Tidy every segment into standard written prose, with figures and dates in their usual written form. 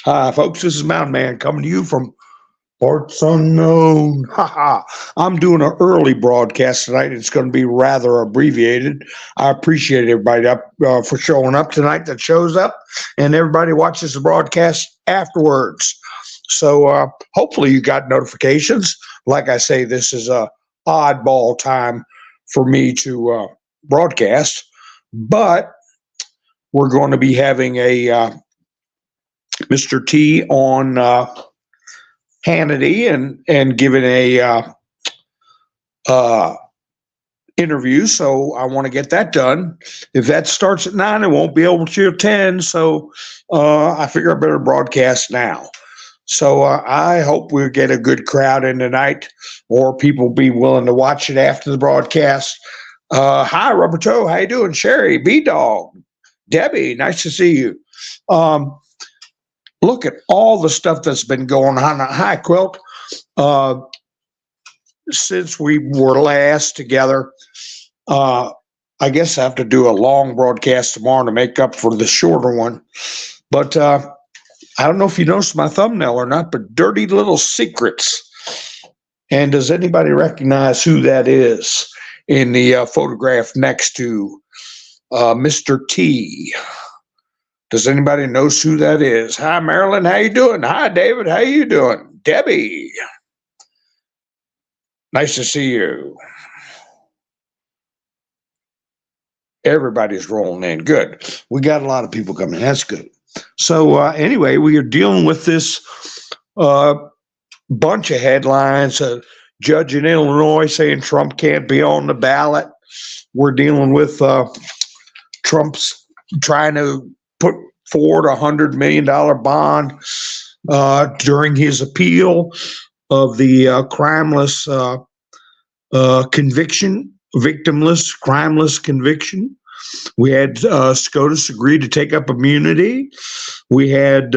Hi, folks. This is Mountain Man coming to you from parts unknown. I'm doing an early broadcast tonight. It's going to be rather abbreviated. I appreciate everybody for showing up tonight that shows up, and everybody watches the broadcast afterwards. So hopefully you got notifications. Like I say, this is a oddball time for me to broadcast, but we're going to be having a Mr. T on Hannity and giving a interview. So I want to get that done. If that starts at 9, it won't be able to 10. So I figure I better broadcast now. So I hope we'll get a good crowd in tonight, or people be willing to watch it after the broadcast. Hi, Rubber Toe. How you doing? Sherry, B-Dog, Debbie, nice to see you. Look at all the stuff that's been going on. Hi, Quilt. Since we were last together, I guess I have to do a long broadcast tomorrow to make up for the shorter one. But I don't know if you noticed my thumbnail or not, but Dirty Little Secrets. And does anybody recognize who that is in the photograph next to Mr. T? Does anybody know who that is? Hi, Marilyn. How you doing? Hi, David. How you doing? Debbie. Nice to see you. Everybody's rolling in. Good. We got a lot of people coming. That's good. So anyway, we are dealing with this bunch of headlines. A judge in Illinois saying Trump can't be on the ballot. We're dealing with Trump's trying to put forward $100 million bond during his appeal of the crimeless conviction, victimless, crimeless conviction. We had SCOTUS agree to take up immunity. We had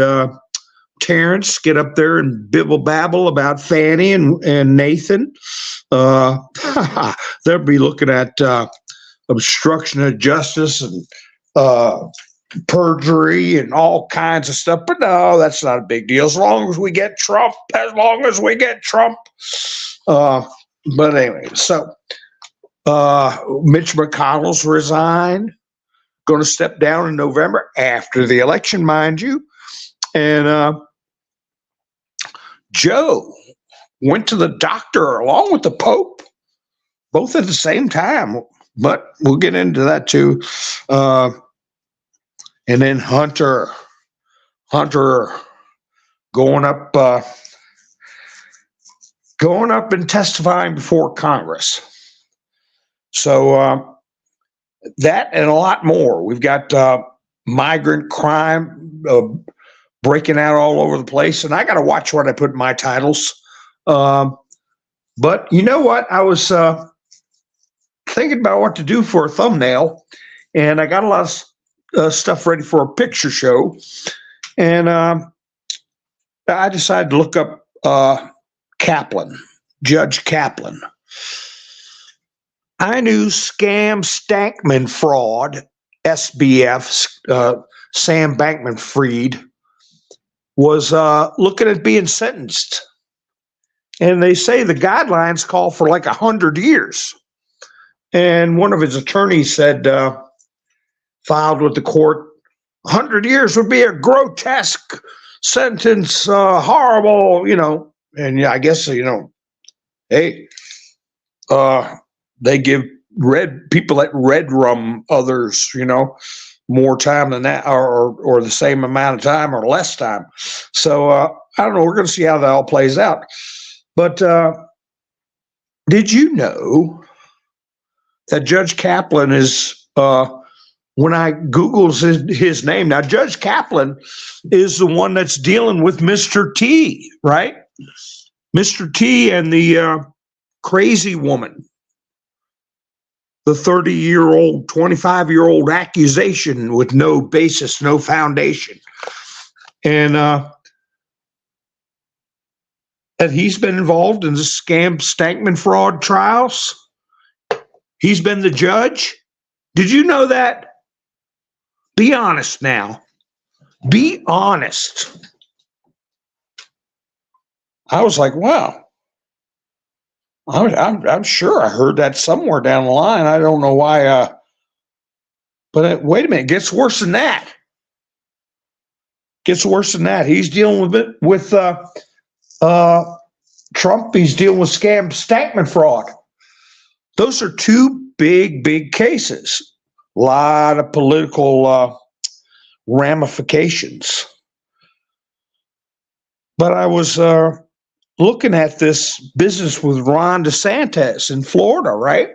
Terrence get up there and bibble babble about Fannie and Nathan. They'll be looking at obstruction of justice and perjury and all kinds of stuff. But no, that's not a big deal. As long as we get Trump, But anyway, so Mitch McConnell's resigned, going to step down in November after the election, mind you. And Joe went to the doctor along with the Pope, both at the same time. But we'll get into that too. And then Hunter going up and testifying before Congress. So that and a lot more. We've got migrant crime breaking out all over the place, and I got to watch what I put in my titles. But you know what? I was thinking about what to do for a thumbnail, and I got a lot of stuff ready for a picture show, and I decided to look up Kaplan, Judge Kaplan. I knew scam Stankman fraud, SBF, Sam Bankman-Fried, was looking at being sentenced, and they say the guidelines call for like 100 years. And one of his attorneys said, filed with the court, 100 years would be a grotesque sentence, horrible, and I guess, hey, they give people at Red Rum others, more time than that, or the same amount of time or less time. So I don't know. We're going to see how that all plays out. But did you know that Judge Kaplan is, when I Googled his name, now Judge Kaplan is the one that's dealing with Mr. T, right? Mr. T and the crazy woman, the 30-year-old, 25-year-old accusation with no basis, no foundation. And he's been involved in the scam Stankman fraud trials. He's been the judge. Did you know that? Be honest now. Be honest. I was like, wow. I'm sure I heard that somewhere down the line. I don't know why. But wait a minute, it gets worse than that. Gets worse than that. He's dealing with it with Trump. He's dealing with scam statement fraud. Those are two big cases. A lot of political ramifications. But I was looking at this business with Ron DeSantis in Florida, right?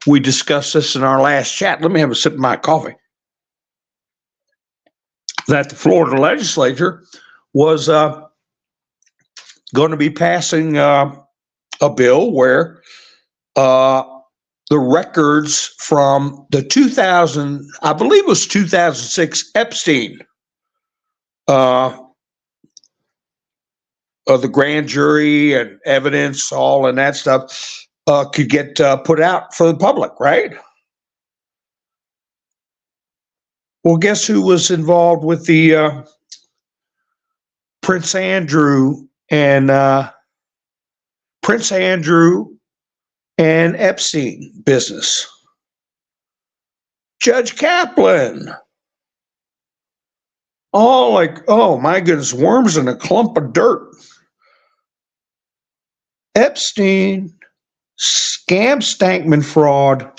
We discussed this in our last chat. Let me have a sip of my coffee. That the Florida legislature was going to be passing a bill where the records from the 2000, I believe it was 2006 EPSTEIN, the grand jury and evidence, all and that stuff, could get put out for the public, right? Well, guess who was involved with the Prince Andrew and Epstein business? Judge Kaplan. All like, oh my goodness, worms in a clump of dirt. Epstein, scam statement fraud,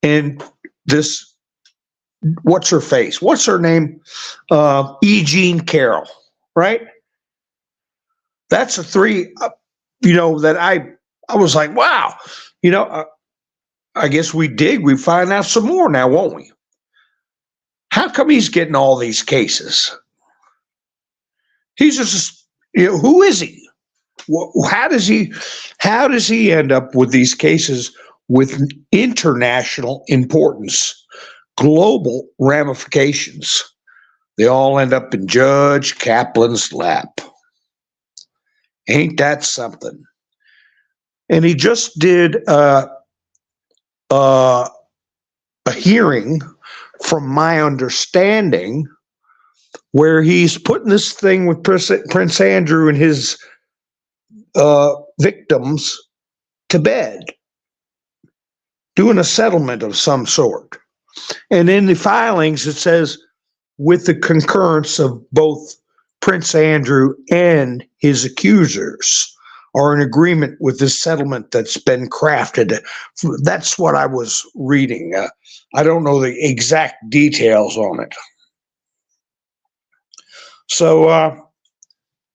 and this, what's her face? What's her name? E. Jean Carroll, right? That's the three, that I was like, wow, I guess we find out some more now, won't we? How come he's getting all these cases? He's just, who is he? How does he end up with these cases with international importance, global ramifications? They all end up in Judge Kaplan's lap. Ain't that something? And he just did a hearing, from my understanding, where he's putting this thing with Prince Andrew and his victims to bed, doing a settlement of some sort. And in the filings, it says, with the concurrence of both Prince Andrew and his accusers, are in agreement with this settlement that's been crafted. That's what I was reading. I don't know the exact details on it. So,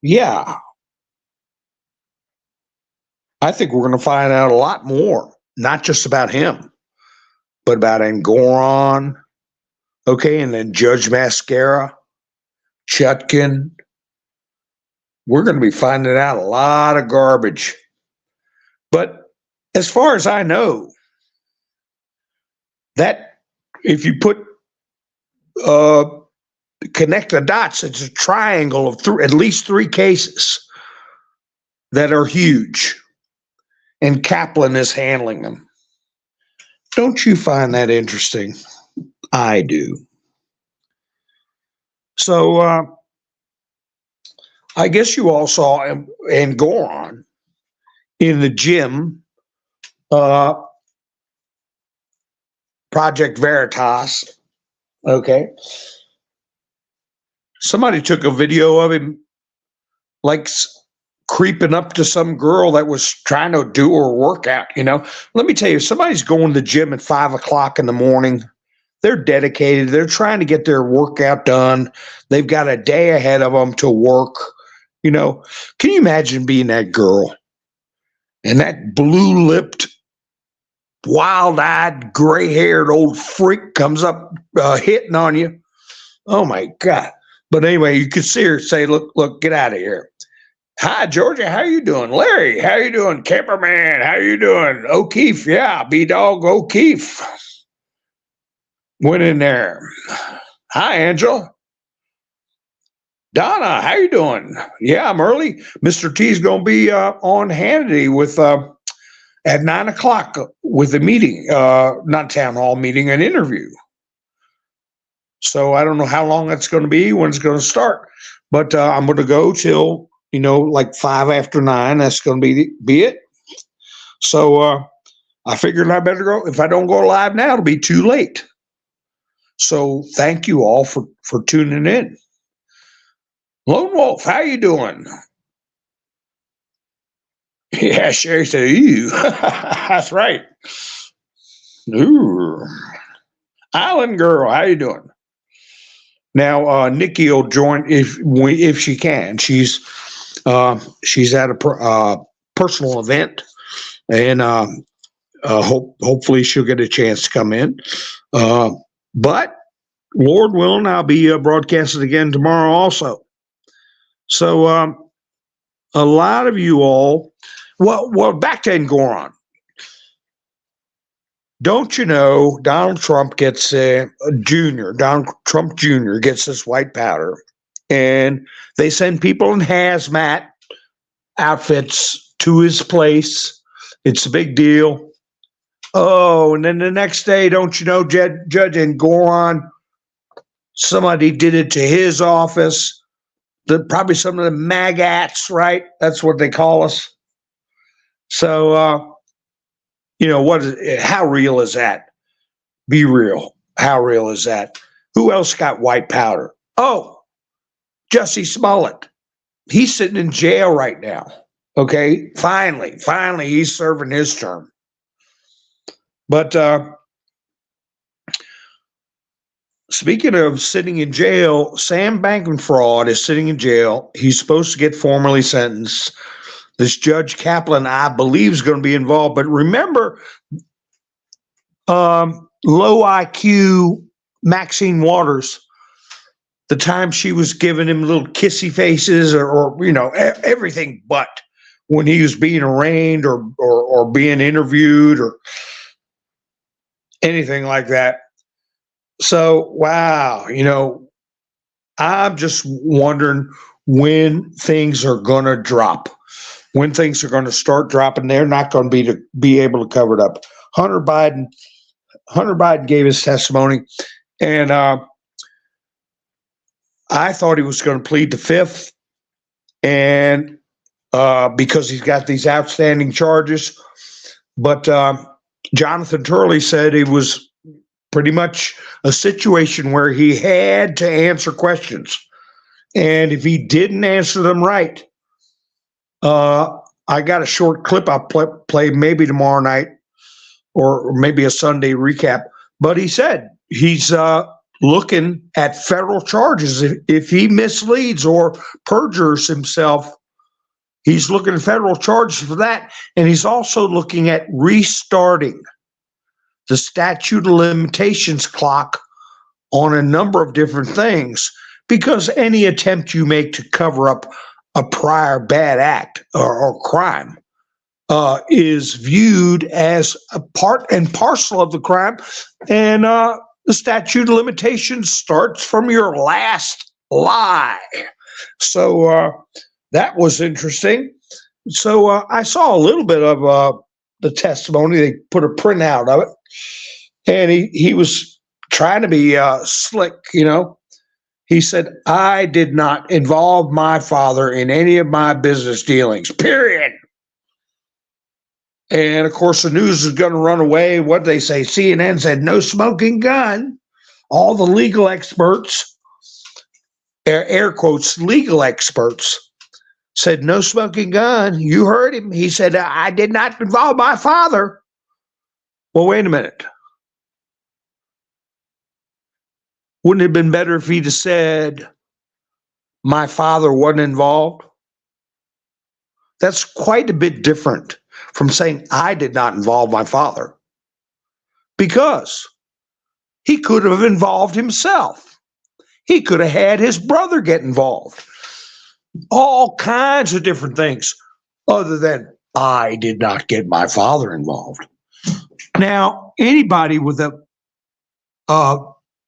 yeah, I think we're going to find out a lot more, not just about him, but about Engoron, okay, and then Judge Mascara, Chutkin. We're going to be finding out a lot of garbage. But as far as I know, that if you connect the dots, it's a triangle of at least three cases that are huge, and Kaplan is handling them. Don't you find that interesting? I do. So I guess you all saw Engoron in the gym, Project Veritas. Okay. Somebody took a video of him like creeping up to some girl that was trying to do her workout. Let me tell you, if somebody's going to the gym at 5 o'clock in the morning, they're dedicated. They're trying to get their workout done. They've got a day ahead of them to work. Can you imagine being that girl and that blue-lipped, wild-eyed, gray-haired old freak comes up hitting on you? Oh my God. But anyway, you could see her say, look, get out of here. Hi, Georgia, how you doing? Larry, how you doing? Camperman, how you doing? O'Keefe, yeah, B-Dog O'Keefe. Went in there. Hi, Angela. Donna, how you doing? Yeah, I'm early. Mr. T's going to be on Hannity with at 9 o'clock with a meeting, not town hall meeting, an interview. So I don't know how long that's going to be, when it's going to start. But I'm going to go till, like 5 after 9. That's going to be it. So I figured I better go. If I don't go live now, it'll be too late. So thank you all for tuning in. Lone Wolf, how you doing? Yeah, Sherry said, "Ew." That's right. Ooh. Island Girl, how you doing? Now, Nikki will join if she can. She's at a personal event, and hopefully she'll get a chance to come in. But Lord willing, I'll be broadcasting again tomorrow also. So a lot of you all, well, back to Ngoron. Don't you know Donald Trump gets Donald Trump Jr. gets this white powder, and they send people in hazmat outfits to his place. It's a big deal. Oh, and then the next day, don't you know, Judge Ngoron, somebody did it to his office. Probably some of the magats, right? That's what they call us. So, how real is that? Be real. How real is that? Who else got white powder? Oh, Jussie Smollett. He's sitting in jail right now. Okay, finally, he's serving his term. But speaking of sitting in jail, Sam Bankman-Fried is sitting in jail. He's supposed to get formally sentenced. This Judge Kaplan, I believe, is going to be involved. But remember, low IQ Maxine Waters, the time she was giving him little kissy faces or everything but when he was being arraigned or being interviewed or anything like that. So, wow, I'm just wondering when things are going to drop, when things are going to start dropping. They're not going to be able to cover it up. Hunter Biden gave his testimony, and I thought he was going to plead the fifth, and because he's got these outstanding charges. But Jonathan Turley said it was pretty much a situation where he had to answer questions. And if he didn't answer them right, I got a short clip I'll play maybe tomorrow night or maybe a Sunday recap. But he said he's looking at federal charges. If he misleads or perjures himself, he's looking at federal charges for that. And he's also looking at restarting the statute of limitations clock on a number of different things, because any attempt you make to cover up a prior bad act or crime is viewed as a part and parcel of the crime. And the statute of limitations starts from your last lie. So that was interesting. So I saw a little bit of the testimony. They put a printout of it. And he was trying to be slick, He said, "I did not involve my father in any of my business dealings, period." And, of course, the news is going to run away. What they say? CNN said, "No smoking gun." All the legal experts, air quotes, legal experts, said, "No smoking gun." You heard him. He said, "I did not involve my father." Well, wait a minute. Wouldn't it have been better if he'd have said, "My father wasn't involved"? That's quite a bit different from saying, "I did not involve my father," because he could have involved himself. He could have had his brother get involved. All kinds of different things other than, "I did not get my father involved." Now, anybody with a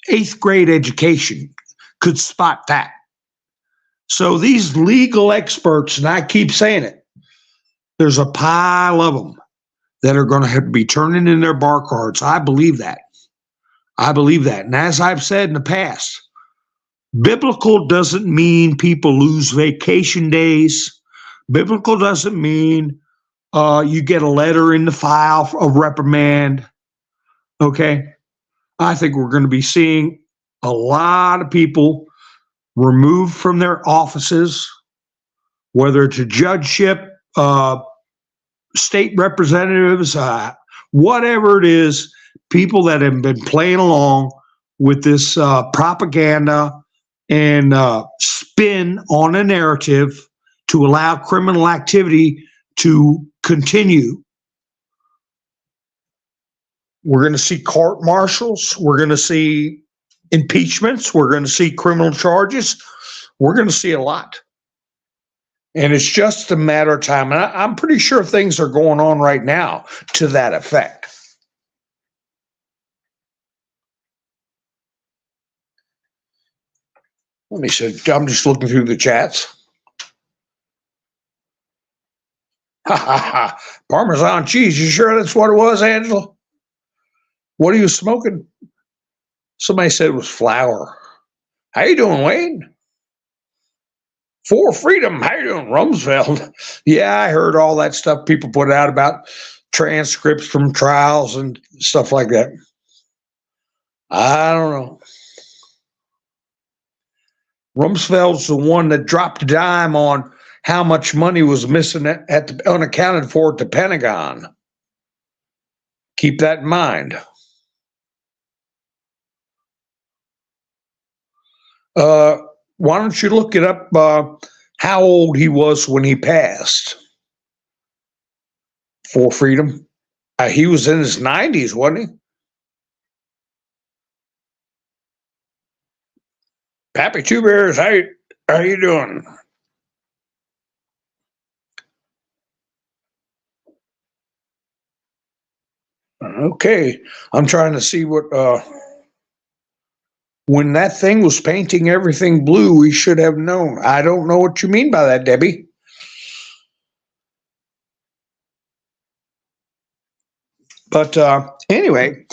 8th grade education could spot that. So these legal experts, and I keep saying it, there's a pile of them that are going to have to be turning in their bar cards. I believe that. And as I've said in the past, Biblical doesn't mean people lose vacation days. Biblical doesn't mean you get a letter in the file of reprimand. Okay. I think we're going to be seeing a lot of people removed from their offices, whether it's a judgeship, state representatives, whatever it is, people that have been playing along with this propaganda and spin on a narrative to allow criminal activity to continue. We're going to see court martials. We're going to see impeachments. We're going to see criminal charges. We're going to see a lot. And it's just a matter of time. And I'm pretty sure things are going on right now to that effect. Let me see. I'm just looking through the chats. Ha ha ha. Parmesan cheese. You sure that's what it was, Angela? What are you smoking? Somebody said it was flour. How you doing, Wayne? For freedom. How you doing, Rumsfeld? Yeah, I heard all that stuff people put out about transcripts from trials and stuff like that. I don't know. Rumsfeld's the one that dropped a dime on how much money was missing at the unaccounted for at the Pentagon. Keep that in mind. Why don't you look it up, how old he was when he passed for freedom? He was in his 90s, wasn't he? Pappy Two Bears, how you doing? Okay, I'm trying to see what, when that thing was painting everything blue, we should have known. I don't know what you mean by that, Debbie. But anyway,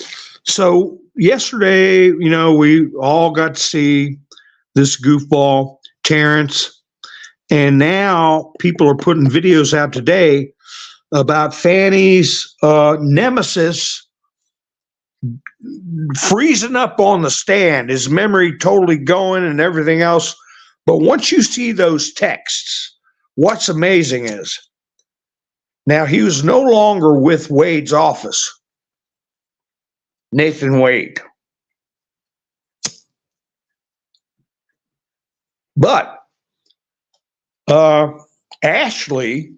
so yesterday, we all got to see this goofball, Terrence, and now people are putting videos out today about Fanny's nemesis freezing up on the stand, his memory totally going and everything else. But once you see those texts, what's amazing is now he was no longer with Wade's office, Nathan Wade. But Ashley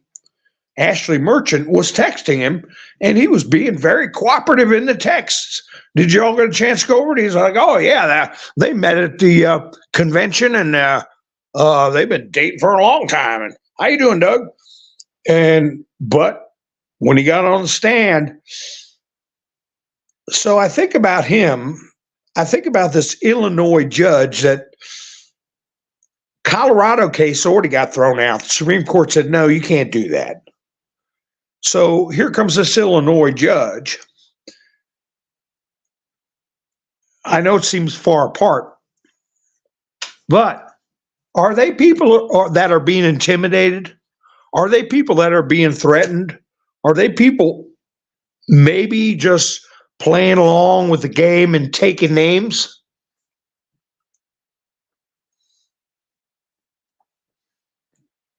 Merchant was texting him, and he was being very cooperative in the texts. Did you all get a chance to go over it? He's like, oh, yeah, they met at the convention, and they've been dating for a long time. And how you doing, Doug? But when he got on the stand, so I think about him, I think about this Illinois judge that Colorado case already got thrown out. The Supreme Court said, no, you can't do that. So here comes this Illinois judge. I know it seems far apart, but are they people that are being intimidated? Are they people that are being threatened? Are they people maybe just playing along with the game and taking names?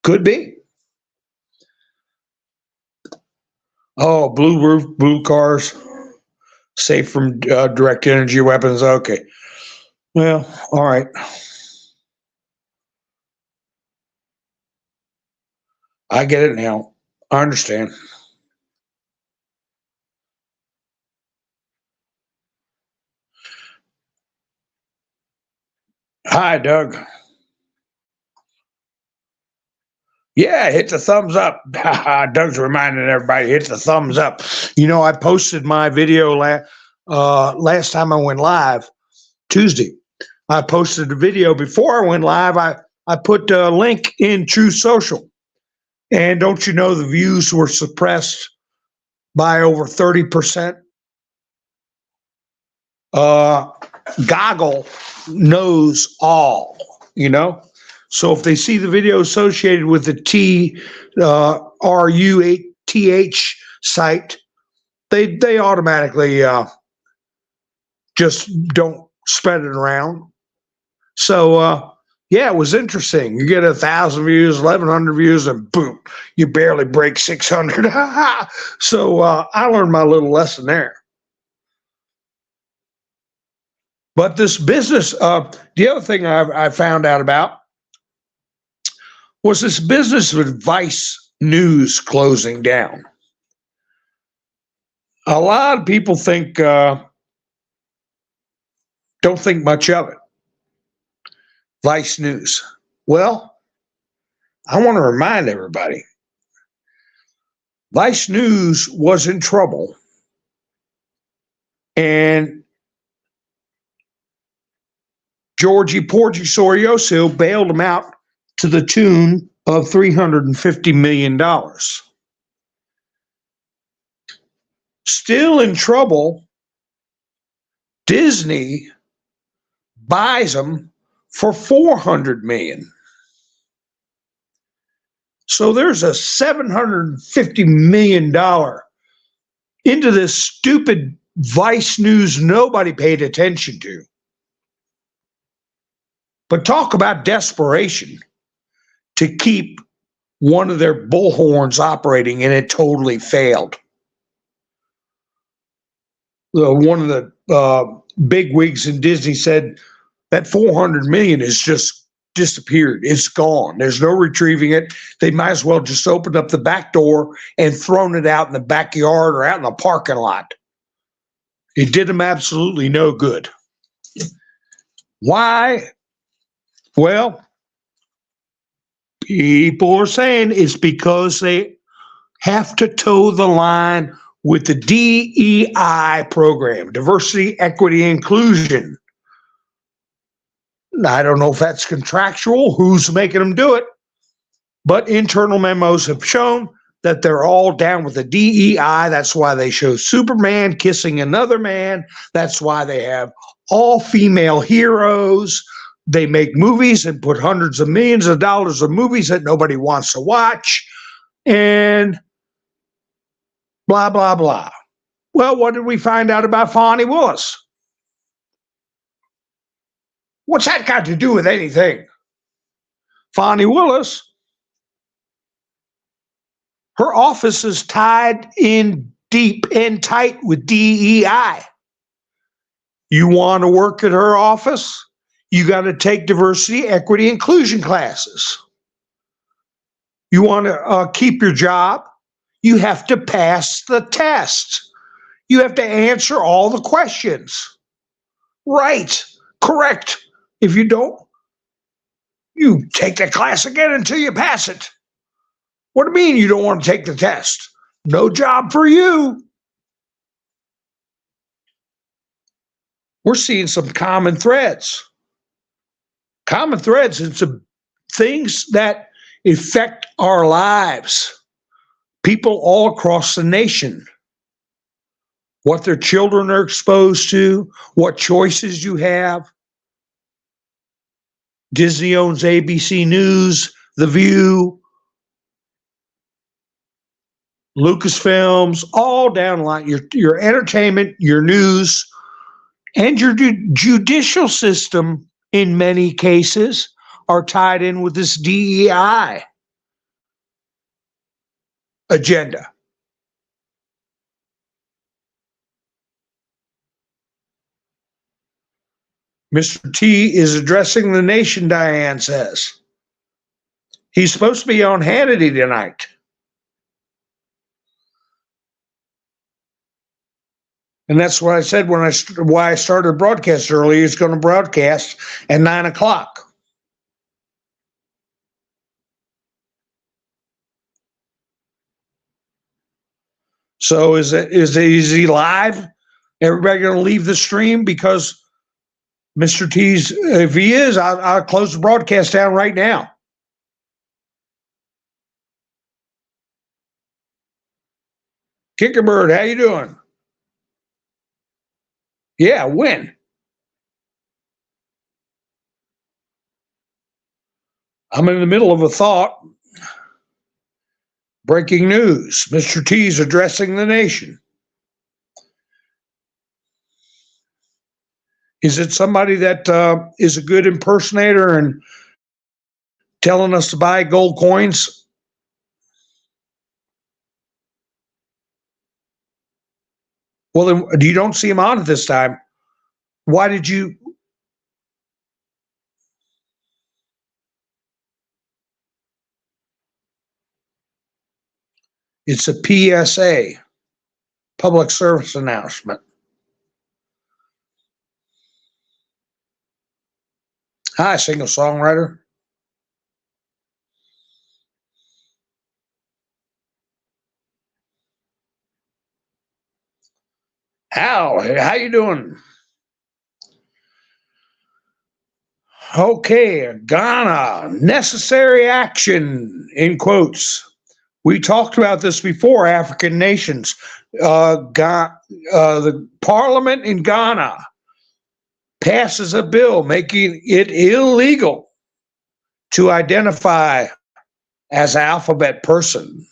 Could be. Oh, blue roof, blue cars, safe from direct energy weapons. Okay. Well, all right. I get it now. I understand. Hi, Doug. Yeah, hit the thumbs up. Doug's reminding everybody, hit the thumbs up. I posted my video last time I went live, Tuesday. I posted a video before I went live. I put a link in True Social. And don't you know the views were suppressed by over 30%? Goggle knows all, you know? So if they see the video associated with the RUATH site, they automatically just don't spread it around. So yeah, it was interesting. You get 1,000 views, 1,100 views, and boom, you barely break 600. So I learned my little lesson there. But this business, the other thing I found out about was this business with Vice News closing down. A lot of people don't think much of it. Vice News. Well, I want to remind everybody, Vice News was in trouble, and Georgie Porgy Sorioso bailed them out to the tune of $350 million. Still in trouble, Disney buys them for $400 million. So there's a $750 million into this stupid Vice News nobody paid attention to. But talk about desperation to keep one of their bullhorns operating, and it totally failed. One of the big wigs in Disney said that 400 million is just disappeared. It's gone. There's no retrieving it. They might as well just open up the back door and thrown it out in the backyard or out in the parking lot. It did them absolutely no good. Why? Well, people are saying it's because they have to toe the line with the DEI program, diversity, equity, inclusion. I don't know if that's contractual, who's making them do it, but internal memos have shown that they're all down with the DEI. That's why they show Superman kissing another man. That's why they have all female heroes. They make movies and put hundreds of millions of dollars of movies that nobody wants to watch, and blah, blah, blah. Well, what did we find out about Fonnie Willis? What's that got to do with anything? Fonnie Willis, her office is tied in deep and tight with DEI. You want to work at her office? You got to take diversity, equity, inclusion classes. You want to keep your job? You have to pass the test. You have to answer all the questions. Right. Correct. If you don't, you take the class again until you pass it. What do you mean you don't want to take the test? No job for you. We're seeing some common threads. Common threads into things that affect our lives. People all across the nation. What their children are exposed to, what choices you have. Disney owns ABC News, The View, Lucasfilms, all down the line. Your entertainment, your news, and your judicial system, in many cases, are tied in with this DEI agenda. Mr. T is addressing the nation, Diane says. He's supposed to be on Hannity tonight. And that's what I said why I started broadcast early. He's going to broadcast at 9 o'clock. So is he live? Everybody going to leave the stream because Mr. T's, if he is, I'll close the broadcast down right now. Kickerbird, how you doing? Yeah, when? I'm in the middle of a thought. Breaking news. Mr. T is addressing the nation. Is it somebody that is a good impersonator and telling us to buy gold coins? Well, then you don't see him on at this time. Why did you? It's a PSA, public service announcement. Hi, singer-songwriter. How you doing? Okay, Ghana, necessary action, in quotes. We talked about this before, African nations. The parliament in Ghana passes a bill making it illegal to identify as an alphabet person.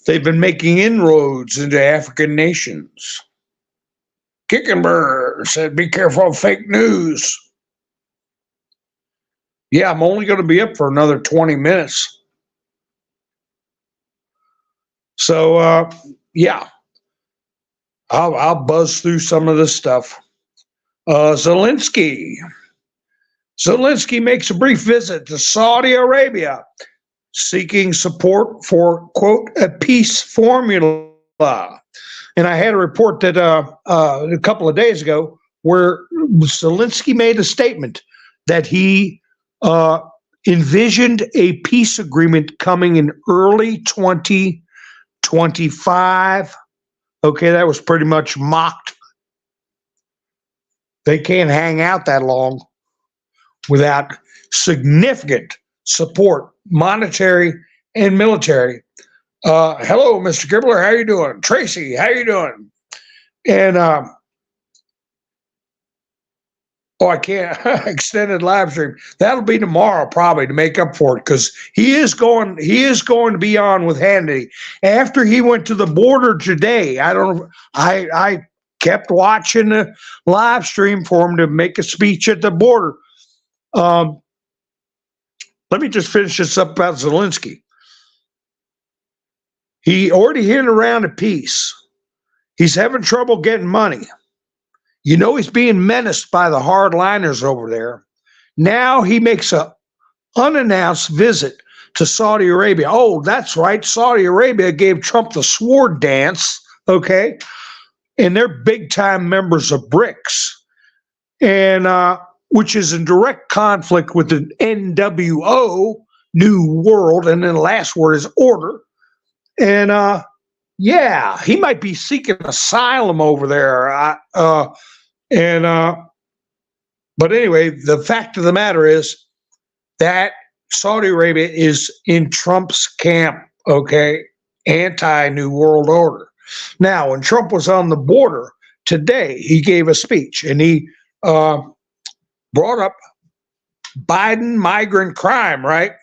They've been making inroads into African nations. Kickenberg said, be careful of fake news. Yeah, I'm only going to be up for another 20 minutes. So, yeah, I'll buzz through some of this stuff. Zelensky makes a brief visit to Saudi Arabia, seeking support for, quote, a peace formula. And I had a report that a couple of days ago where Zelensky made a statement that he envisioned a peace agreement coming in early 2025. Okay, that was pretty much mocked. They can't hang out that long without significant support, monetary and military. Hello, Mr. Gibbler, how you doing? Tracy, how you doing? And I can't extended live stream. That'll be tomorrow probably to make up for it because he is going to be on with Hannity after he went to the border today. I don't know. I kept watching the live stream for him to make a speech at the border. Let me just finish this up about Zelensky. He already hinted around a peace. He's having trouble getting money. You know he's being menaced by the hardliners over there. Now he makes an unannounced visit to Saudi Arabia. Oh, that's right. Saudi Arabia gave Trump the sword dance, okay? And they're big-time members of BRICS, and which is in direct conflict with the NWO, New World, and then the last word is order. And yeah, he might be seeking asylum over there. But anyway, the fact of the matter is that Saudi Arabia is in Trump's camp, okay, anti-New World Order. Now, when Trump was on the border today, he gave a speech and he brought up Biden migrant crime, right?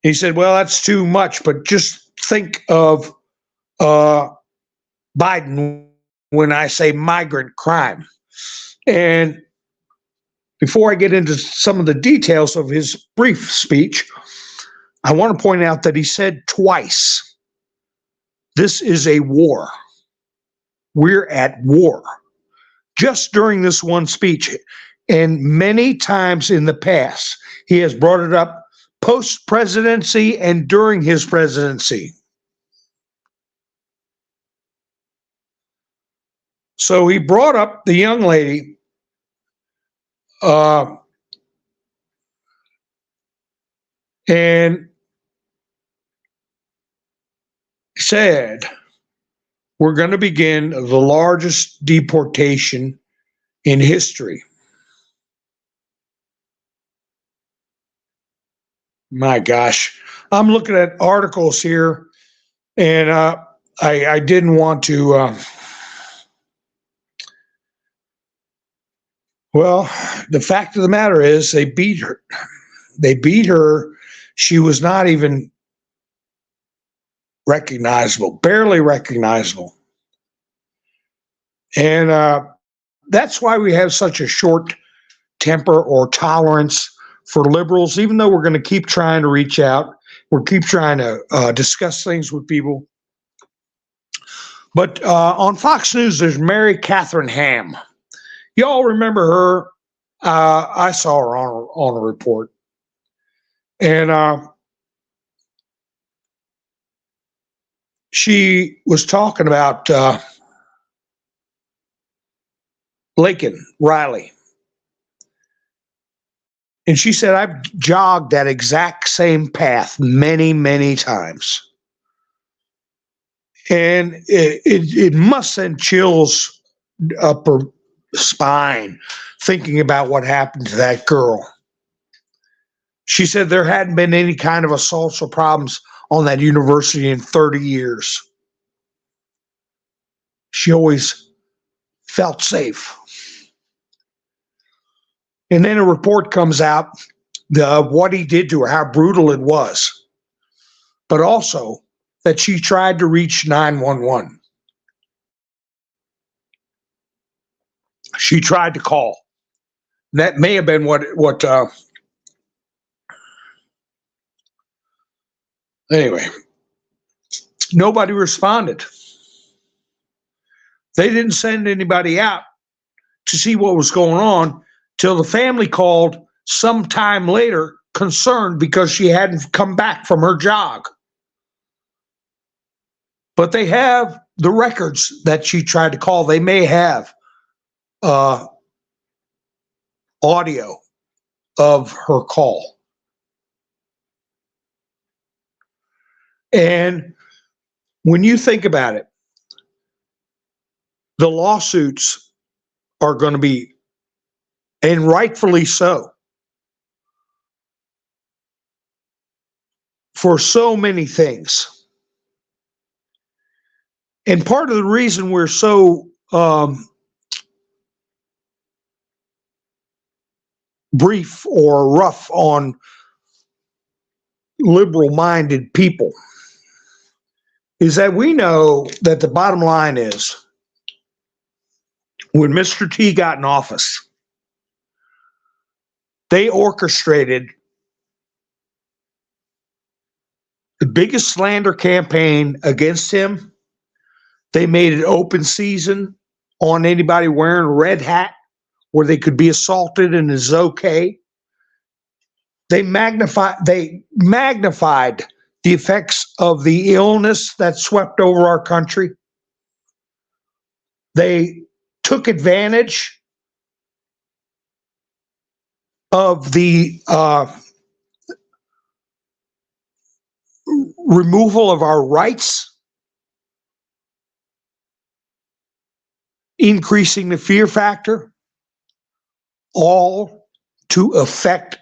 He said, well, that's too much, but just think of Biden when I say migrant crime. And before I get into some of the details of his brief speech, I want to point out that he said twice, this is a war. We're at war. Just during this one speech, and many times in the past, he has brought it up post-presidency and during his presidency. So he brought up the young lady and said, we're going to begin the largest deportation in history. My gosh, I'm looking at articles here, and I didn't want to Well, the fact of the matter is they beat her. They beat her. She was not even recognizable, barely recognizable. And that's why we have such a short temper or tolerance for liberals, even though we're going to keep trying to reach out. We'll keep trying to discuss things with people. But on Fox News, there's Mary Catherine Ham. You all remember her? I saw her on a report. And she was talking about Lincoln Riley. And she said, I've jogged that exact same path many, many times. And it must send chills up her spine thinking about what happened to that girl. She said there hadn't been any kind of assaults or problems on that university in 30 years. She always felt safe. And then a report comes out of what he did to her, how brutal it was, but also that she tried to reach 911. She tried to call. That may have been what anyway, nobody responded. They didn't send anybody out to see what was going on till the family called sometime later, concerned because she hadn't come back from her jog. But they have the records that she tried to call. They may have audio of her call. And when you think about it, the lawsuits are going to be, and rightfully so, for so many things. And part of the reason we're so brief or rough on liberal-minded people is that we know that the bottom line is when Mr. T got in office, they orchestrated the biggest slander campaign against him. They made it open season on anybody wearing a red hat where they could be assaulted and it's okay. They magnified the effects of the illness that swept over our country. They took advantage of the removal of our rights, increasing the fear factor, all to affect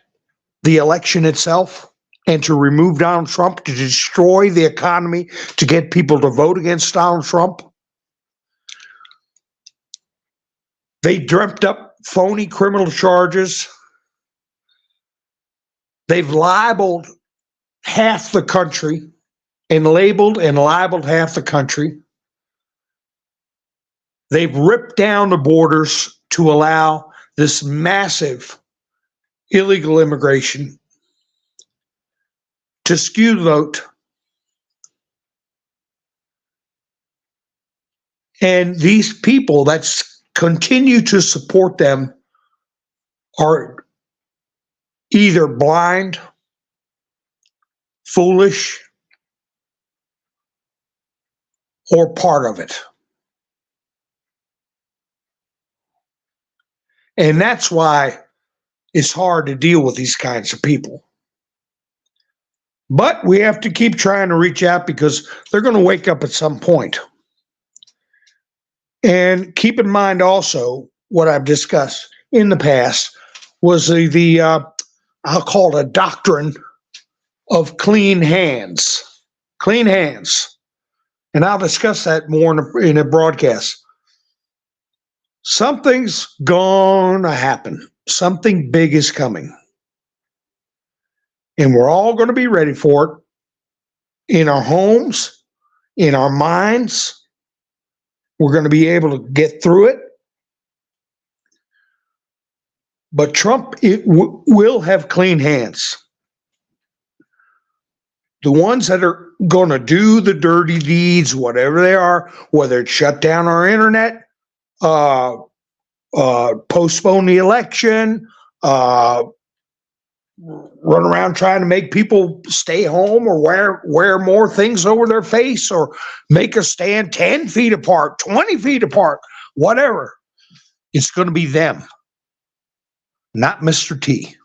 the election itself and to remove Donald Trump, to destroy the economy, to get people to vote against Donald Trump. They dreamt up phony criminal charges. They've libeled half the country and labeled and libeled half the country. They've ripped down the borders to allow this massive illegal immigration to skew the vote. And these people that continue to support them are either blind, foolish, or part of it. And that's why it's hard to deal with these kinds of people. But we have to keep trying to reach out because they're going to wake up at some point. And keep in mind also what I've discussed in the past was the I'll call it a doctrine of clean hands. Clean hands. And I'll discuss that more in a broadcast. Something's gonna happen. Something big is coming. And we're all going to be ready for it in our homes, in our minds. We're going to be able to get through it. But Trump will have clean hands. The ones that are going to do the dirty deeds, whatever they are, whether it's shut down our internet, postpone the election, run around trying to make people stay home or wear more things over their face or make us stand 10 feet apart, 20 feet apart, whatever. It's going to be them, not Mr. T.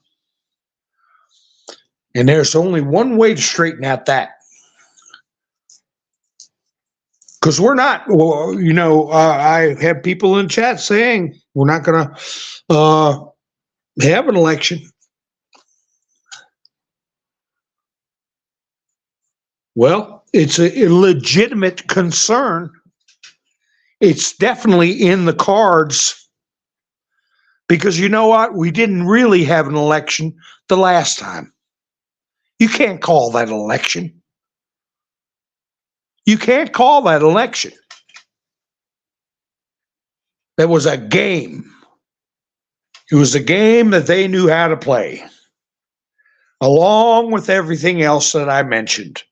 And there's only one way to straighten out that. Because we're not, well, I have people in chat saying we're not going to have an election. Well, it's a legitimate concern. It's definitely in the cards because you know what? We didn't really have an election the last time. You can't call that election. You can't call that election. That was a game. It was a game that they knew how to play, along with everything else that I mentioned.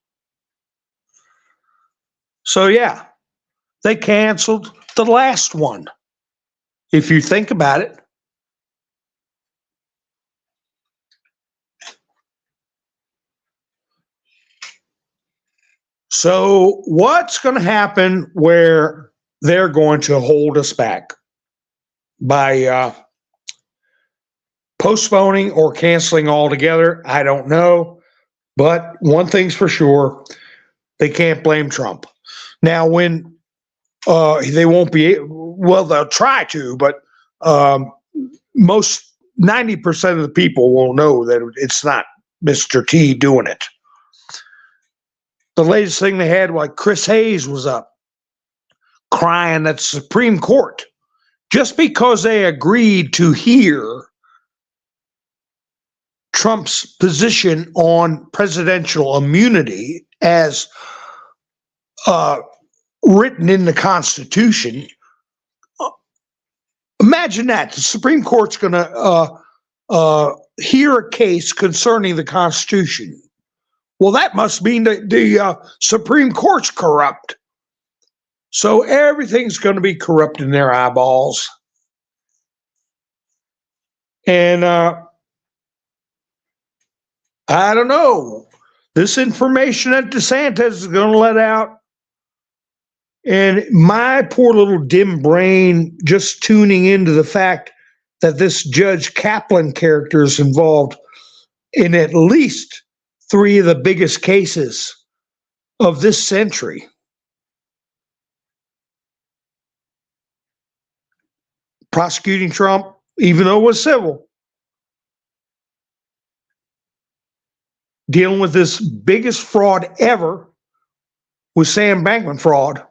So, yeah, they canceled the last one, if you think about it. So, what's going to happen where they're going to hold us back by postponing or canceling altogether? I don't know. But one thing's for sure, they can't blame Trump. Now, when they won't be, well, they'll try to, but most 90% of the people will know that it's not Mr. T doing it. The latest thing they had, like Chris Hayes was up crying at the Supreme Court just because they agreed to hear Trump's position on presidential immunity as written in the Constitution. Imagine that. The Supreme Court's going to hear a case concerning the Constitution. Well, that must mean that the Supreme Court's corrupt. So everything's going to be corrupt in their eyeballs. And I don't know. This information that DeSantis is going to let out, and my poor little dim brain just tuning into the fact that this Judge Kaplan character is involved in at least 3 of the biggest cases of this century. Prosecuting Trump, even though it was civil. Dealing with this biggest fraud ever with Sam Bankman fraud.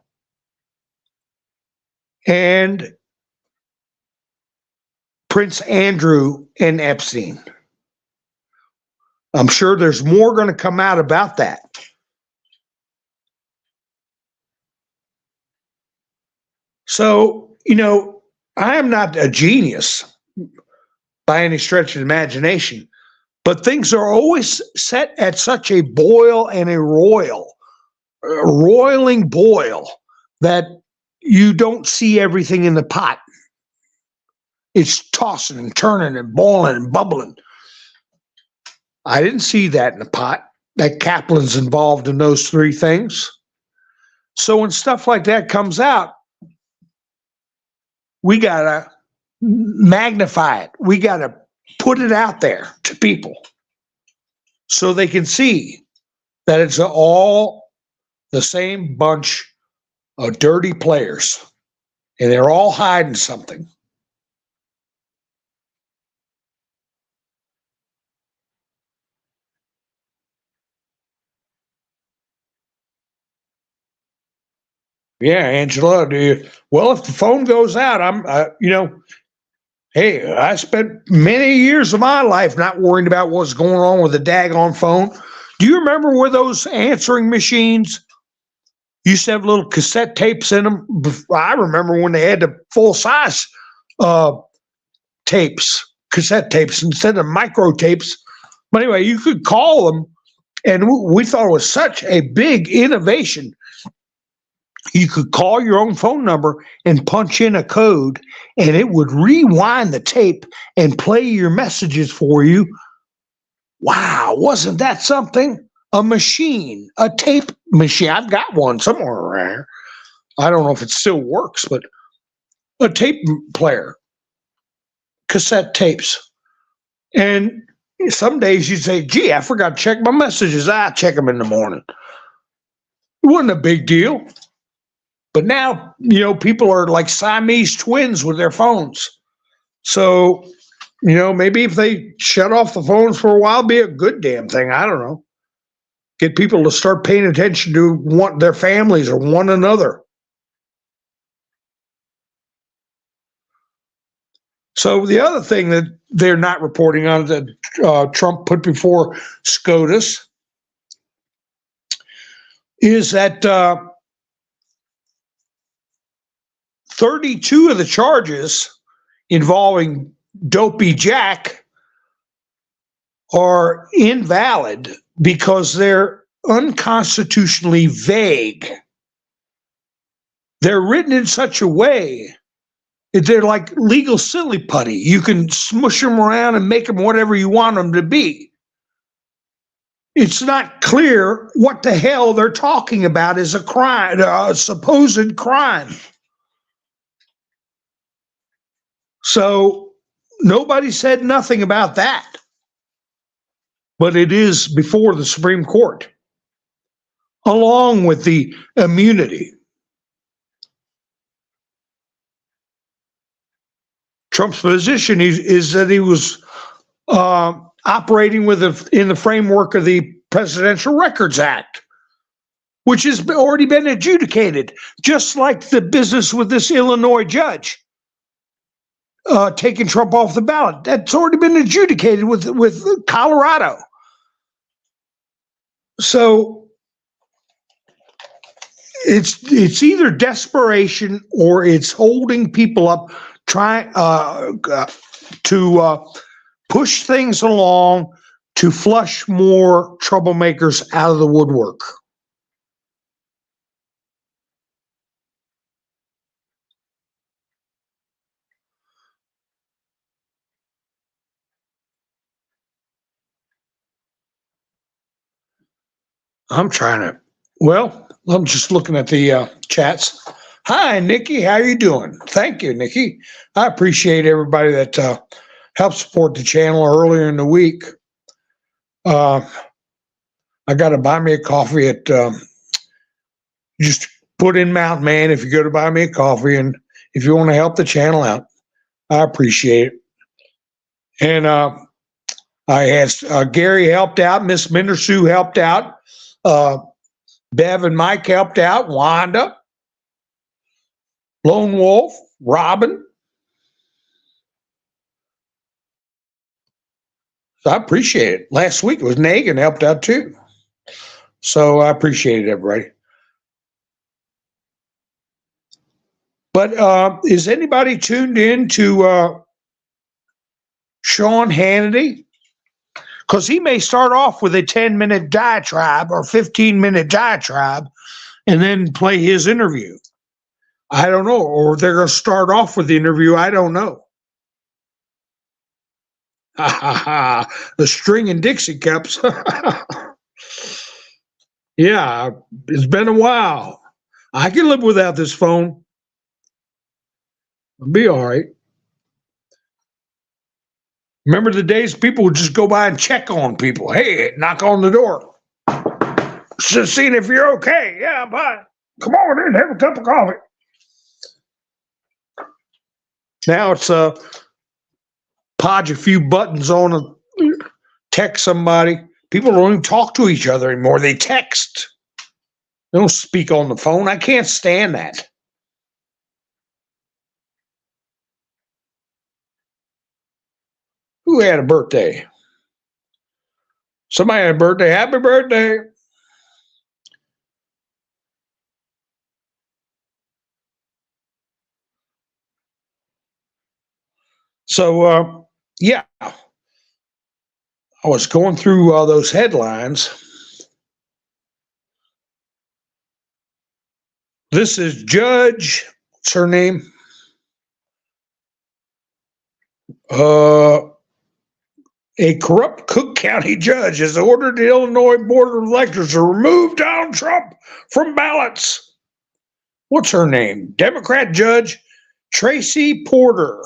And Prince Andrew and Epstein. I'm sure there's more going to come out about that. So, I am not a genius by any stretch of the imagination, but things are always set at such a boil and a roiling boil that you don't see everything in the pot. It's tossing and turning and boiling and bubbling. I didn't see that in the pot, that Kaplan's involved in those 3 things. So when stuff like that comes out, we got to magnify it. We got to put it out there to people so they can see that it's all the same bunch of dirty players, and they're all hiding something. Yeah, Angela, well, if the phone goes out, hey, I spent many years of my life not worrying about what's going on with the daggone phone. Do you remember where those answering machines used to have little cassette tapes in them? I remember when they had the full size uh, cassette tapes instead of micro tapes. But anyway, you could call them, and we thought it was such a big innovation. You could call your own phone number and punch in a code, and it would rewind the tape and play your messages for you. Wow, wasn't that something? A machine, a tape machine. I've got one somewhere around here. I don't know if it still works, but a tape player, cassette tapes. And some days you'd say, gee, I forgot to check my messages. I check them in the morning. It wasn't a big deal. But now, people are like Siamese twins with their phones. So, maybe if they shut off the phones for a while, be a good damn thing. I don't know. Get people to start paying attention to their families or one another. So the other thing that they're not reporting on that Trump put before SCOTUS is that 32 of the charges involving Dopey Jack are invalid because they're unconstitutionally vague. They're written in such a way that they're like legal silly putty. You can smush them around and make them whatever you want them to be. It's not clear what the hell they're talking about as a crime, a supposed crime. So nobody said nothing about that. But it is before the Supreme Court, along with the immunity. Trump's position is that he was operating in the framework of the Presidential Records Act, which has already been adjudicated, just like the business with this Illinois judge taking Trump off the ballot. That's already been adjudicated with Colorado. So it's either desperation or it's holding people up, trying to push things along to flush more troublemakers out of the woodwork. I'm just looking at the chats. Hi, Nikki. How you doing? Thank you, Nikki. I appreciate everybody that helped support the channel earlier in the week. I got to buy me a coffee at just put in Mount Man if you go to buy me a coffee, and if you want to help the channel out, I appreciate it. And I had Gary helped out, Miss Mindersue helped out, Bev and Mike helped out, Wanda, Lone Wolf, Robin. So I appreciate it. Last week it was Nagin helped out too. So I appreciate it, everybody. But is anybody tuned in to Sean Hannity? Because he may start off with a 10-minute diatribe or 15-minute diatribe and then play his interview. I don't know. Or they're going to start off with the interview. I don't know. The string and Dixie cups. Yeah, it's been a while. I can live without this phone. I'll be all right. Remember the days people would just go by and check on people. Hey, knock on the door. Just seeing if you're okay. Yeah, I'm fine. Come on in, have a cup of coffee. Now it's podge a few buttons on a text somebody. People don't even talk to each other anymore. They text. They don't speak on the phone. I can't stand that. Who had a birthday? Somebody had a birthday. Happy birthday. So, yeah, I was going through those headlines. This is Judge, what's her name? A corrupt Cook County judge has ordered the Illinois Board of Electors to remove Donald Trump from ballots. What's her name? Democrat Judge Tracy Porter.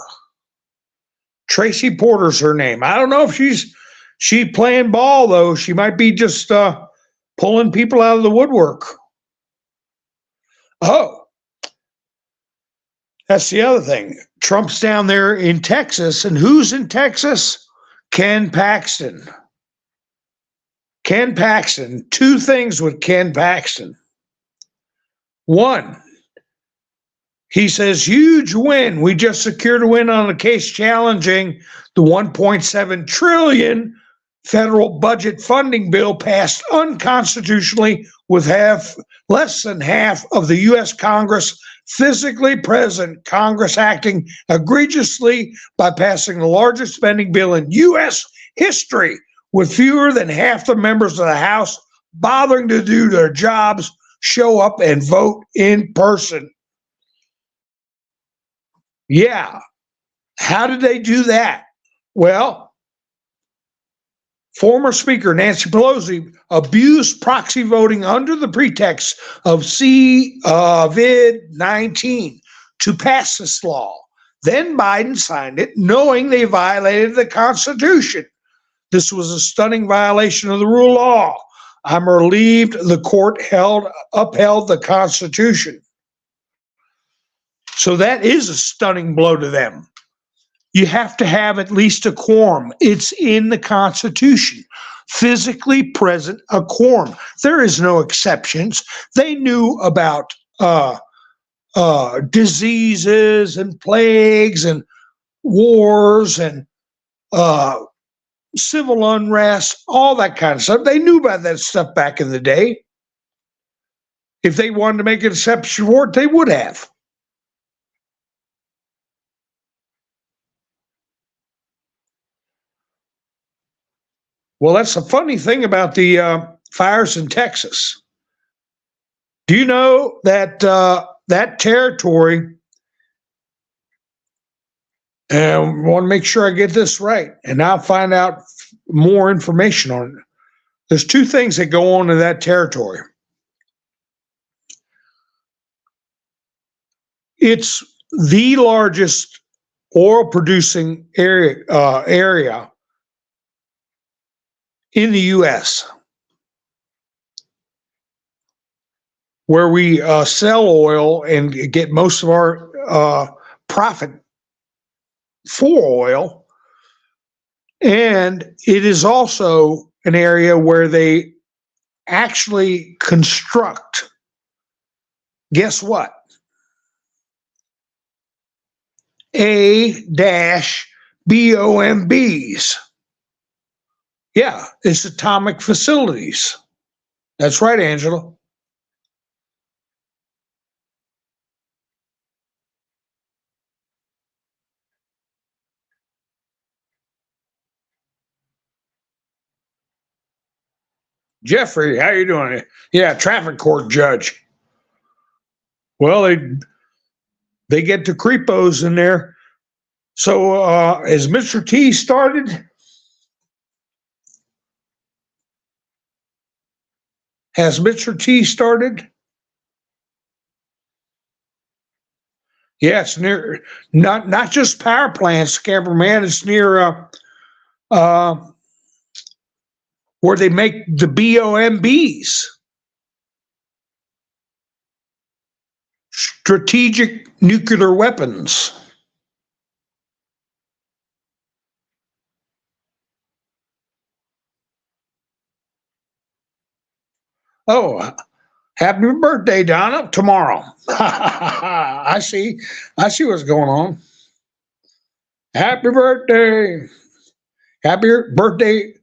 Tracy Porter's her name. I don't know if she's playing ball though. She might be just pulling people out of the woodwork. Oh, that's the other thing. Trump's down there in Texas, and who's in Texas? Ken Paxton. Ken Paxton. Two things with Ken Paxton. One, he says, huge win. We just secured a win on a case challenging the 1.7 trillion federal budget funding bill passed unconstitutionally with less than half of the U.S. Congress physically present, Congress acting egregiously by passing the largest spending bill in U.S. history with fewer than half the members of the House bothering to do their jobs, show up and vote in person. Yeah. How did they do that? Well, former Speaker Nancy Pelosi abused proxy voting under the pretext of COVID-19 to pass this law. Then Biden signed it, knowing they violated the Constitution. This was a stunning violation of the rule of law. I'm relieved the court upheld the Constitution. So that is a stunning blow to them. You have to have at least a quorum. It's in the Constitution. Physically present, a quorum. There is no exceptions. They knew about diseases and plagues and wars and civil unrest, all that kind of stuff. They knew about that stuff back in the day. If they wanted to make an exception for it, they would have. Well, that's the funny thing about the fires in Texas. Do you know that that territory, and I want to make sure I get this right, and I'll find out more information on it. There's two things that go on in that territory. It's the largest oil producing area in the U.S. where we sell oil and get most of our profit for oil. And it is also an area where they actually construct, guess what? A-BOMBs. Yeah, it's atomic facilities. That's right, Angela. Jeffrey, how you doing? Yeah, traffic court judge. Well, they get the creepos in there. So has Mr. T started? Has Mr. T started? Yes, near not just power plants, cameraman. It's near where they make the BOMBs, strategic nuclear weapons. Oh, Happy birthday, Donna, tomorrow. I see what's going on. Happy birthday. Happy birthday.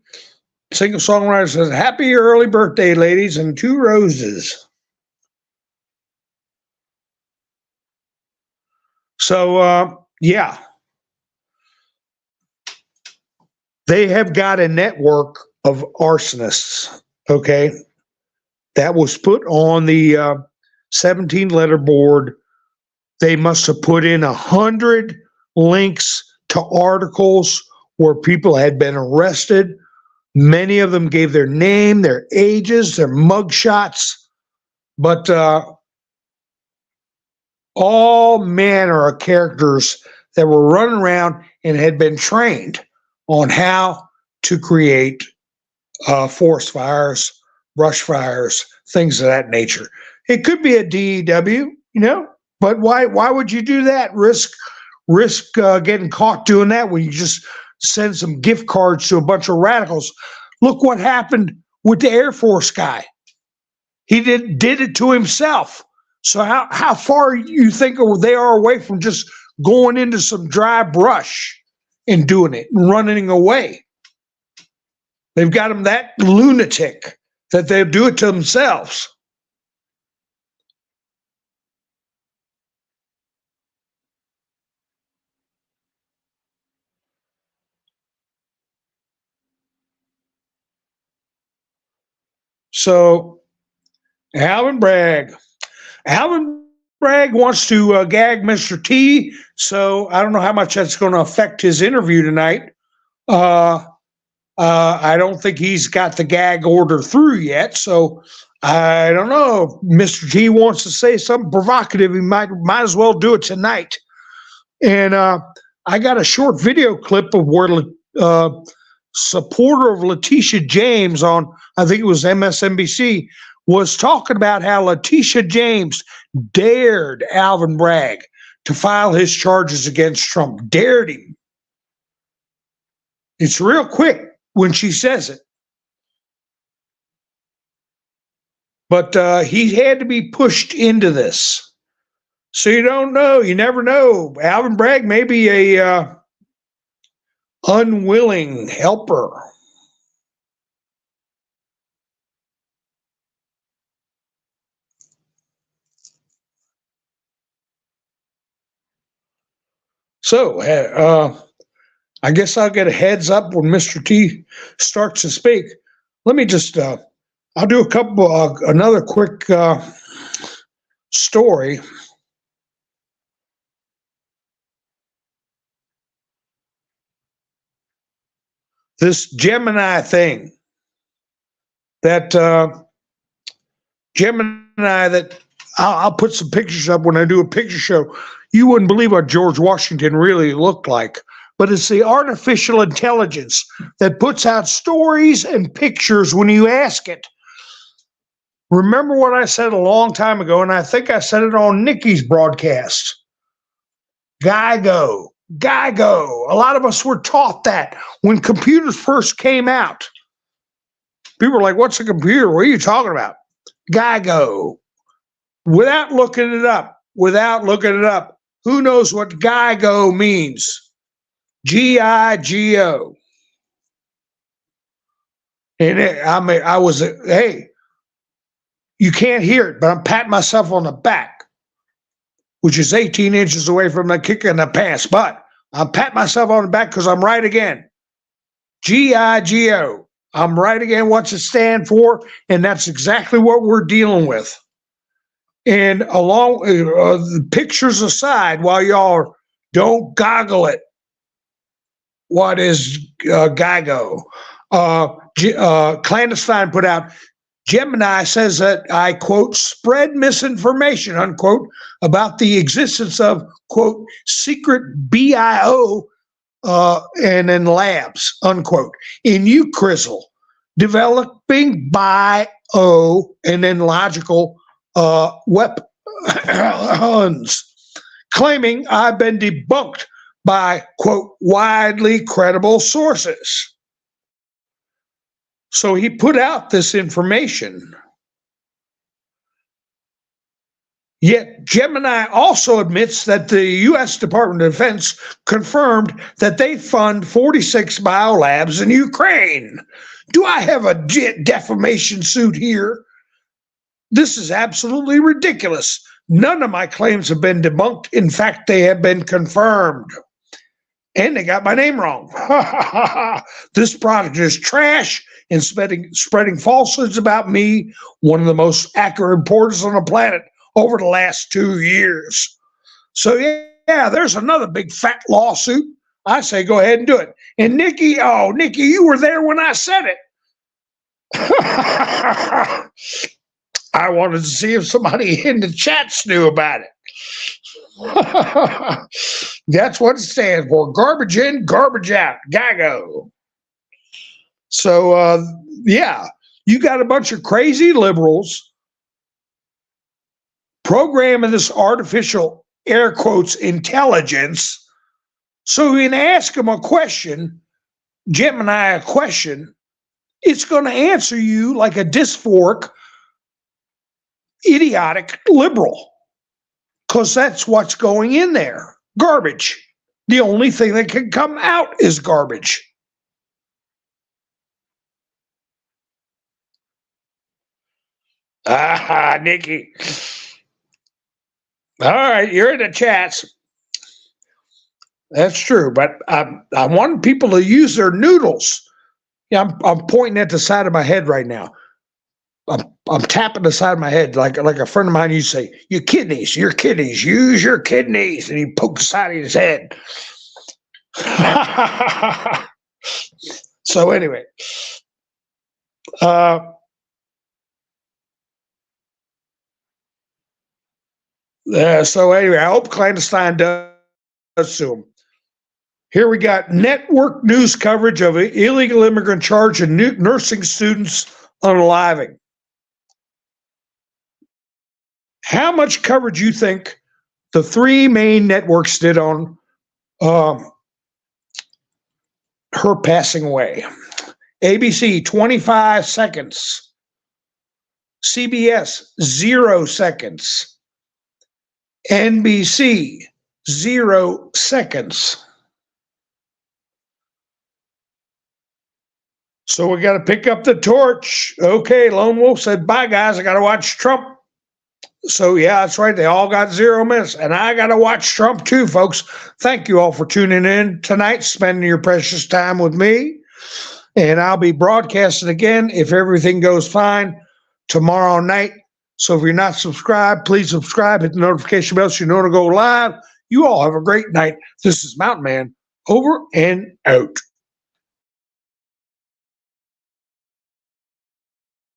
Single songwriter says, happy early birthday, ladies, and 2 roses. So, yeah. They have got a network of arsonists, okay, that was put on the 17-letter board. They must have put in 100 links to articles where people had been arrested. Many of them gave their name, their ages, their mugshots, but all manner of characters that were running around and had been trained on how to create forest fires, brush fires, things of that nature. It could be a DEW, but why would you do that? Risk getting caught doing that when you just send some gift cards to a bunch of radicals. Look what happened with the Air Force guy. He did it to himself. So how far you think they are away from just going into some dry brush and doing it and running away? They've got them that lunatic that they'll do it to themselves. So, Alvin Bragg wants to gag Mr. T, so I don't know how much that's going to affect his interview tonight. I don't think he's got the gag order through yet, so I don't know. If Mr. T wants to say something provocative, he might as well do it tonight. And I got a short video clip of where supporter of Letitia James on, I think it was MSNBC, was talking about how Letitia James dared Alvin Bragg to file his charges against Trump. Dared him. It's real quick when she says it. But he had to be pushed into this. So you don't know. You never know. Alvin Bragg may be a unwilling helper. So I guess I'll get a heads up when Mr. T starts to speak. Let me just, I'll do another quick story. This Gemini thing, that Gemini that I'll put some pictures up when I do a picture show. You wouldn't believe what George Washington really looked like. But it's the artificial intelligence that puts out stories and pictures when you ask it. Remember what I said a long time ago, and I think I said it on Nikki's broadcast. GIGO. A lot of us were taught that when computers first came out. People were like, what's a computer? What are you talking about? GIGO. Without looking it up, who knows what GIGO means? GIGO. And hey, you can't hear it, but I'm patting myself on the back, which is 18 inches away from the kick in the pants. But I'm patting myself on the back because I'm right again. GIGO. I'm right again. What's it stand for? And that's exactly what we're dealing with. And along the pictures aside, while y'all don't goggle it, what is GIGO? Clandestine put out, Gemini says that, I quote, spread misinformation, unquote, about the existence of, quote, secret BIO and in labs, unquote, in UCRISL, developing bio and then logical weapons, claiming I've been debunked by, quote, widely credible sources. So he put out this information. Yet Gemini also admits that the U.S. Department of Defense confirmed that they fund 46 biolabs in Ukraine. Do I have a defamation suit here? This is absolutely ridiculous. None of my claims have been debunked. In fact, they have been confirmed. And they got my name wrong. This product is trash and spreading falsehoods about me, one of the most accurate reporters on the planet, over the last 2 years. So yeah, there's another big fat lawsuit. I say go ahead and do it. And Nikki, you were there when I said it. I wanted to see if somebody in the chats knew about it. That's what it stands for. Garbage in, garbage out. GAGO. So yeah, you got a bunch of crazy liberals programming this artificial, air quotes, intelligence, so you can ask them a question, Gemini a question, it's going to answer you like a dysphoric, idiotic liberal, because that's what's going in there. Garbage. The only thing that can come out is garbage. Nikki. All right, you're in the chats. That's true, but I want people to use their noodles. Yeah, I'm pointing at the side of my head right now. I'm tapping the side of my head like a friend of mine used to say, your kidneys, use your kidneys. And he poked the side of his head. So anyway, I hope clandestine does sue him. Here we got network news coverage of an illegal immigrant charge and nursing students unaliving. How much coverage you think the three main networks did on her passing away? ABC, 25 seconds. CBS, 0 seconds. NBC, 0 seconds. So we got to pick up the torch. Okay, Lone Wolf said, bye, guys. I got to watch Trump. So, yeah, that's right. They all got 0 minutes. And I got to watch Trump, too, folks. Thank you all for tuning in tonight, spending your precious time with me. And I'll be broadcasting again, if everything goes fine, tomorrow night. So if you're not subscribed, please subscribe. Hit the notification bell so you know to go live. You all have a great night. This is Mountain Man, over and out.